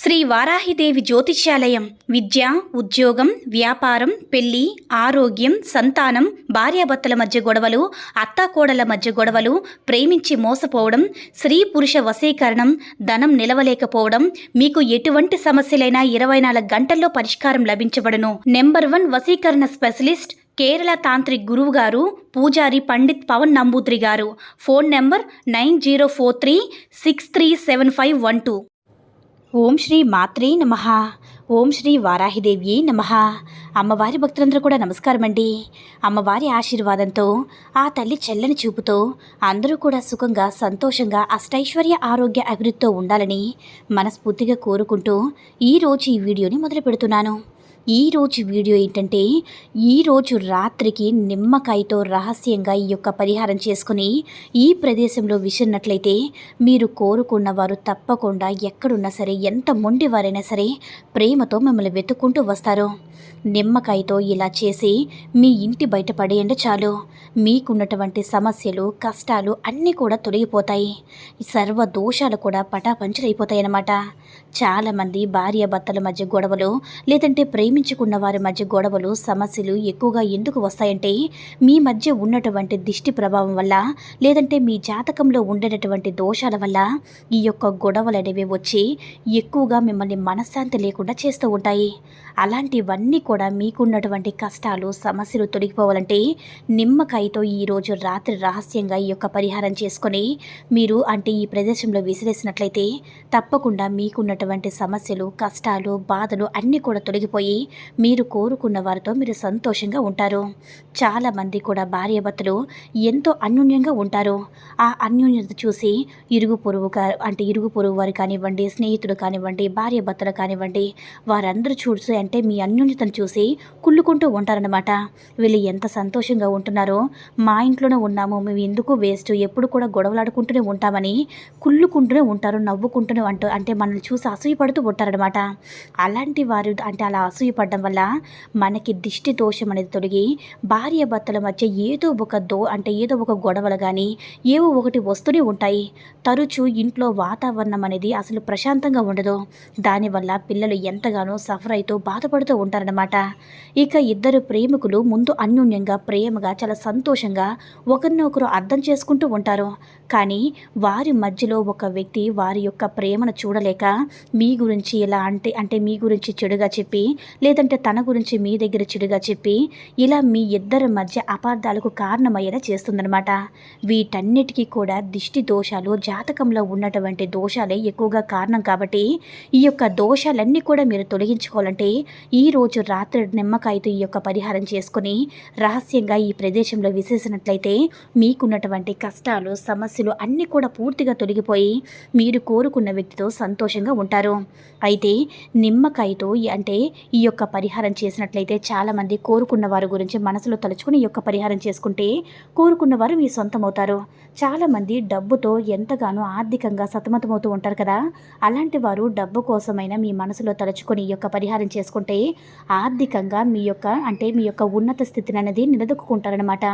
శ్రీ వారాహిదేవి జ్యోతిష్యాలయం విద్య, ఉద్యోగం, వ్యాపారం, పెళ్లి, ఆరోగ్యం, సంతానం, భార్యాభర్తల మధ్య గొడవలు, అత్తాకోడల మధ్య గొడవలు, ప్రేమించి మోసపోవడం, స్త్రీ పురుష వశీకరణం, ధనం నిలవలేకపోవడం, మీకు ఎటువంటి సమస్యలైనా 24 గంటల్లో పరిష్కారం లభించబడును. నెంబర్ 1 వశీకరణ స్పెషలిస్ట్ కేరళ తాంత్రిక్ గురువు గారు పూజారి పండిత్ పవన్ నంబూద్రి గారు. Phone number 9043637512. ఓం శ్రీ మాత్రే నమః. ఓం శ్రీ వారాహిదేవి నమః. అమ్మవారి భక్తులందరూ కూడా నమస్కారం అండి. అమ్మవారి ఆశీర్వాదంతో, ఆ తల్లి చెల్లని చూపుతో అందరూ కూడా సుఖంగా, సంతోషంగా, అష్టైశ్వర్య, ఆరోగ్య అభివృద్ధితో ఉండాలని మనస్ఫూర్తిగా కోరుకుంటూ ఈరోజు ఈ వీడియోని మొదలు పెడుతున్నాను. ఈరోజు వీడియో ఏంటంటే, ఈరోజు రాత్రికి నిమ్మకాయతో రహస్యంగా ఈ యొక్క పరిహారం చేసుకుని ఈ ప్రదేశంలో విసిరినట్లయితే మీరు కోరుకున్న వారు తప్పకుండా ఎక్కడున్నా సరే, ఎంత మొండివారైనా సరే ప్రేమతో మిమ్మల్ని వెతుక్కుంటూ వస్తారు. నిమ్మకాయతో ఇలా చేసి మీ ఇంటి బయట పడేయండి చాలు. మీకున్నటువంటి సమస్యలు, కష్టాలు అన్నీ కూడా తొలగిపోతాయి. సర్వ దోషాలు కూడా పటాపంచలైపోతాయి అన్నమాట. చాలామంది భార్యాభర్తల మధ్య గొడవలు, లేదంటే ప్రేమించుకున్న వారి మధ్య గొడవలు, సమస్యలు ఎక్కువగా ఎందుకు వస్తాయంటే, మీ మధ్య ఉన్నటువంటి దిష్టి ప్రభావం వల్ల, లేదంటే మీ జాతకంలో ఉండేటటువంటి దోషాల వల్ల ఈ యొక్క గొడవలు అనేవి వచ్చి ఎక్కువగా మిమ్మల్ని మనశ్శాంతి లేకుండా చేస్తూ ఉంటాయి. అలాంటివన్నీ కూడా మీకున్నటువంటి కష్టాలు, సమస్యలు తొలగిపోవాలంటే నిమ్మకాయతో ఈరోజు రాత్రి రహస్యంగా ఈ యొక్క పరిహారం చేసుకొని మీరు ఈ ప్రదేశంలో విసిరేసినట్లయితే తప్పకుండా మీకున్నటువంటి సమస్యలు, కష్టాలు, బాధలు అన్నీ కూడా తొలగిపోయి మీరు కోరుకున్న వారితో మీరు సంతోషంగా ఉంటారు. చాలామంది కూడా భార్యాభర్తలు ఎంతో అన్యోన్యంగా ఉంటారు. ఆ అన్యోన్యత చూసి ఇరుగు పొరుగు వారు కానివ్వండి, స్నేహితులు కానివ్వండి, భార్యాభర్తలు కానివ్వండి, వారందరూ చూసి మీ అన్యోన్యతను చూసి కుళ్ళుకుంటూ ఉంటారన్నమాట. వీళ్ళు ఎంత సంతోషంగా ఉంటున్నారో, మా ఇంట్లోనే ఉన్నాము, మేము ఎందుకు వేస్ట్, ఎప్పుడు కూడా గొడవలాడుకుంటూనే ఉంటామని కుళ్ళుకుంటూనే ఉంటారు, నవ్వుకుంటూనే మనల్ని చూసి అసూయపడుతూ ఉంటారనమాట. అలాంటి వారు అలా అసూయపడడం వల్ల మనకి దిష్టి దోషం అనేది తొలగి భార్యాభర్తల మధ్య ఏదో ఒక గొడవలు కానీ ఏవో ఒకటి వస్తూనే ఉంటాయి. తరచూ ఇంట్లో వాతావరణం అనేది అసలు ప్రశాంతంగా ఉండదు. దానివల్ల పిల్లలు ఎంతగానో సఫర్ అవుతూ బాధపడుతూ ఉంటారన్నమాట. ఇక ఇద్దరు ప్రేమికులు ముందు అన్యోన్యంగా, ప్రేమగా, చాలా సంతోషంగా ఒకరినొకరు అర్థం చేసుకుంటూ ఉంటారు. కానీ వారి మధ్యలో ఒక వ్యక్తి వారి యొక్క ప్రేమను చూడలేక మీ గురించి ఇలా మీ గురించి చెడుగా చెప్పి, లేదంటే తన గురించి మీ దగ్గర చెడుగా చెప్పి, ఇలా మీ ఇద్దరి మధ్య అపార్థాలకు కారణమయ్యేలా చేస్తుందన్నమాట. వీటన్నిటికీ కూడా దిష్టి దోషాలు, జాతకంలో ఉన్నటువంటి దోషాలే ఎక్కువగా కారణం. కాబట్టి ఈ యొక్క దోషాలన్నీ కూడా మీరు తొలగించుకోవాలంటే ఈరోజు రాత్రి నిమ్మకాయతో ఈ యొక్క పరిహారం చేసుకుని రహస్యంగా ఈ ప్రదేశంలో విసేసినట్లయితే మీకున్నటువంటి కష్టాలు, సమస్యలు అన్నీ కూడా పూర్తిగా తొలగిపోయి మీరు కోరుకున్న వ్యక్తితో సంతోషంగా ఉంటారు. అయితే నిమ్మకాయతో ఈ యొక్క పరిహారం చేసినట్లయితే చాలామంది కోరుకున్న వారి గురించి మనసులో తలుచుకుని ఈ యొక్క పరిహారం చేసుకుంటే కోరుకున్న వారు మీ సొంతమవుతారు. చాలామంది డబ్బుతో ఎంతగానో ఆర్థికంగా సతమతమవుతూ ఉంటారు కదా. అలాంటి వారు డబ్బు కోసమైనా మీ మనసులో తలుచుకొని ఈ యొక్క పరిహారం చేసుకుంటే ఆర్థికంగా మీ యొక్క ఉన్నత స్థితిని అనేది నిలదొక్కుంటారనమాట.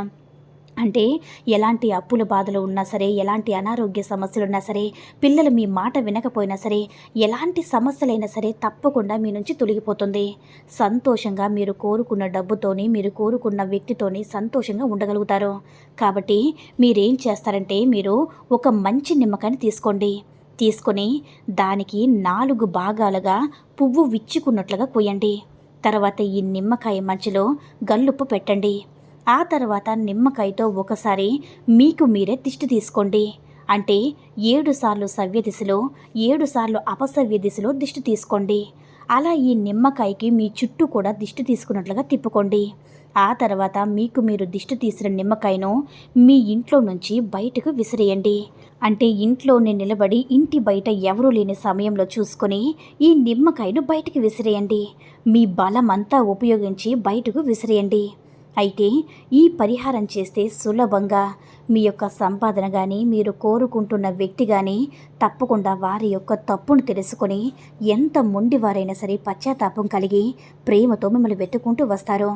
ఎలాంటి అప్పుల బాధలు ఉన్నా సరే, ఎలాంటి అనారోగ్య సమస్యలు ఉన్నా సరే, పిల్లలు మీ మాట వినకపోయినా సరే, ఎలాంటి సమస్యలైనా సరే తప్పకుండా మీ నుంచి తొలగిపోతుంది. సంతోషంగా మీరు కోరుకున్న డబ్బుతోని, మీరు కోరుకున్న వ్యక్తితోని సంతోషంగా ఉండగలుగుతారు. కాబట్టి మీరేం చేస్తారంటే, మీరు ఒక మంచి నిమ్మకాయని తీసుకొని దానికి 4 భాగాలుగా పువ్వు విచ్చుకున్నట్లుగా కొయ్యండి. తర్వాత ఈ నిమ్మకాయ మధ్యలో గల్లుప్పు పెట్టండి. ఆ తర్వాత నిమ్మకాయతో ఒకసారి మీకు మీరే దిష్టి తీసుకోండి. 7 సార్లు సవ్య దిశలో, 7 సార్లు అపసవ్య దిశలో దిష్టి తీసుకోండి. అలా ఈ నిమ్మకాయకి మీ చుట్టూ కూడా దిష్టి తీసుకున్నట్లుగా తిప్పుకోండి. ఆ తర్వాత మీకు మీరు దిష్టి తీసిన నిమ్మకాయను మీ ఇంట్లో నుంచి బయటకు విసిరేయండి. ఇంట్లోనే నిలబడి ఇంటి బయట ఎవరూ లేని సమయంలో చూసుకొని ఈ నిమ్మకాయను బయటకు విసిరేయండి. మీ బలమంతా ఉపయోగించి బయటకు విసిరేయండి. అయితే ఈ పరిహారం చేస్తే సులభంగా మీ యొక్క సంపాదన కానీ మీరు కోరుకుంటున్న వ్యక్తి కానీ తప్పకుండా వారి యొక్క తప్పును తెలుసుకొని ఎంత మొండివారైనా సరే పశ్చాత్తాపం కలిగి ప్రేమతో మిమ్మల్ని వెతుక్కుంటూ వస్తారు.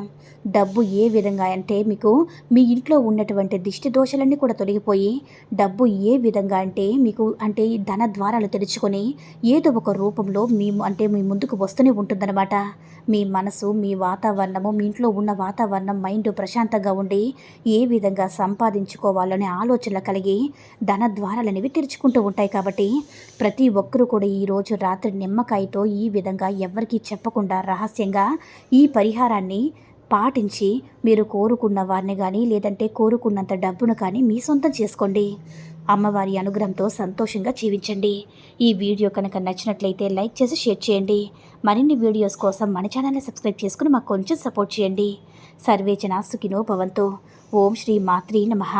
డబ్బు ఏ విధంగా అంటే మీకు మీ ఇంట్లో ఉన్నటువంటి దిష్టి దోషాలన్నీ కూడా తొలగిపోయి డబ్బు ఏ విధంగా అంటే మీకు అంటే ఈ ధన ద్వారాలు తెరుచుకొని ఏదో ఒక రూపంలో మీ ముందుకు వస్తూనే ఉంటుందన్నమాట. మీ మనసు, మీ వాతావరణము, మీ ఇంట్లో ఉన్న వాతావరణం, మైండ్ ప్రశాంతంగా ఉండి ఏ విధంగా సంపాదించుకోవాలనే ఆలోచనలు కలిగి ధన ద్వారాలనేవి తెరుచుకుంటూ ఉంటాయి. కాబట్టి ప్రతి ఒక్కరూ కూడా ఈరోజు రాత్రి నిమ్మకాయతో ఈ విధంగా ఎవరికీ చెప్పకుండా రహస్యంగా ఈ పరిహారాన్ని పాటించి మీరు కోరుకున్న వారిని కానీ లేదంటే కోరుకున్నంత డబ్బును కానీ మీ సొంతం చేసుకోండి. అమ్మవారి అనుగ్రహంతో సంతోషంగా జీవించండి. ఈ వీడియో కనుక నచ్చినట్లయితే లైక్ చేసి షేర్ చేయండి. మరిన్ని వీడియోస్ కోసం మన ఛానల్ని సబ్స్క్రైబ్ చేసుకుని మాకు కొంచెం సపోర్ట్ చేయండి. సర్వే జనా సుఖినో భవంతు. ఓం శ్రీ మాత్రే నమః.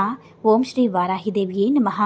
ఓం శ్రీ వారాహిదేవియే నమః.